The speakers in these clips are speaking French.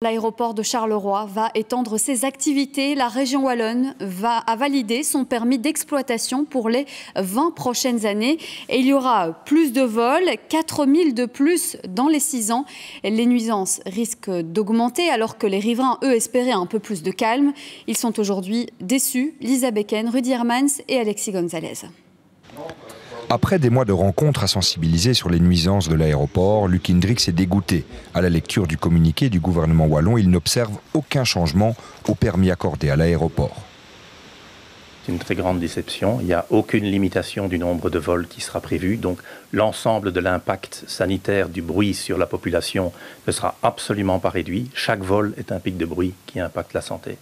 L'aéroport de Charleroi va étendre ses activités. La région wallonne a validé son permis d'exploitation pour les 20 prochaines années. Et il y aura plus de vols, 4000 de plus dans les 6 ans. Les nuisances risquent d'augmenter alors que les riverains, eux, espéraient un peu plus de calme. Ils sont aujourd'hui déçus. Lisa Becken, Rudy Hermans et Alexis Gonzalez. Après des mois de rencontres à sensibiliser sur les nuisances de l'aéroport, Luc Hendrix est dégoûté. À la lecture du communiqué du gouvernement wallon, il n'observe aucun changement au permis accordé à l'aéroport. C'est une très grande déception. Il n'y a aucune limitation du nombre de vols qui sera prévu. Donc l'ensemble de l'impact sanitaire du bruit sur la population ne sera absolument pas réduit. Chaque vol est un pic de bruit qui impacte la santé.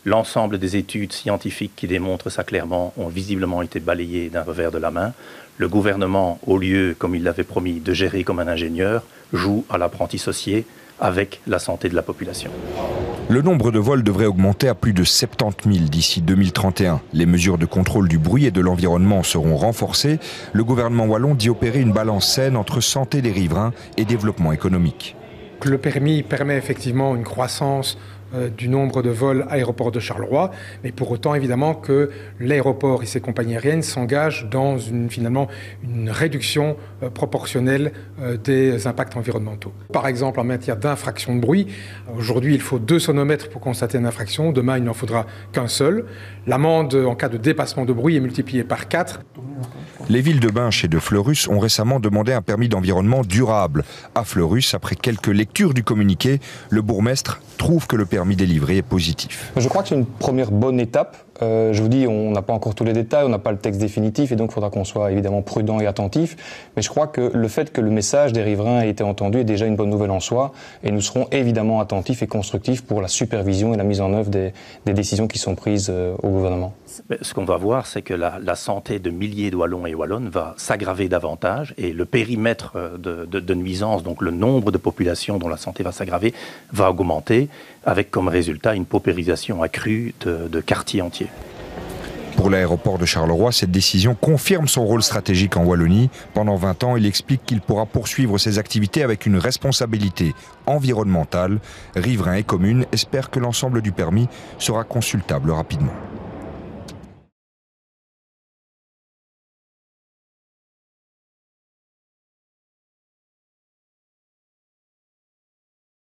L'ensemble des études scientifiques qui démontrent ça clairement ont visiblement été balayées d'un revers de la main. Le gouvernement, au lieu, comme il l'avait promis, de gérer comme un ingénieur, joue à l'apprenti sorcier avec la santé de la population. Le nombre de vols devrait augmenter à plus de 70 000 d'ici 2031. Les mesures de contrôle du bruit et de l'environnement seront renforcées. Le gouvernement wallon dit opérer une balance saine entre santé des riverains et développement économique. Le permis permet effectivement une croissance du nombre de vols aéroport de Charleroi, mais pour autant évidemment que l'aéroport et ses compagnies aériennes s'engagent dans finalement une réduction proportionnelle des impacts environnementaux. Par exemple en matière d'infraction de bruit, aujourd'hui il faut 2 sonomètres pour constater une infraction, demain il n'en faudra qu'un seul. L'amende en cas de dépassement de bruit est multipliée par 4. Les villes de Binche et de Fleurus ont récemment demandé un permis d'environnement durable. À Fleurus, après quelques lectures du communiqué, le bourgmestre trouve que le permis délivré est positif. Je crois que c'est une première bonne étape. Je vous dis, on n'a pas encore tous les détails, on n'a pas le texte définitif et donc il faudra qu'on soit évidemment prudent et attentif. Mais je crois que le fait que le message des riverains ait été entendu est déjà une bonne nouvelle en soi et nous serons évidemment attentifs et constructifs pour la supervision et la mise en œuvre des décisions qui sont prises au gouvernement. Ce qu'on va voir, c'est que la santé de milliers de Wallons et Wallonnes va s'aggraver davantage et le périmètre de nuisance, donc le nombre de populations dont la santé va s'aggraver, va augmenter avec comme résultat une paupérisation accrue de quartiers entiers. Pour l'aéroport de Charleroi, cette décision confirme son rôle stratégique en Wallonie. Pendant 20 ans, il explique qu'il pourra poursuivre ses activités avec une responsabilité environnementale. Riverains et communes espèrent que l'ensemble du permis sera consultable rapidement.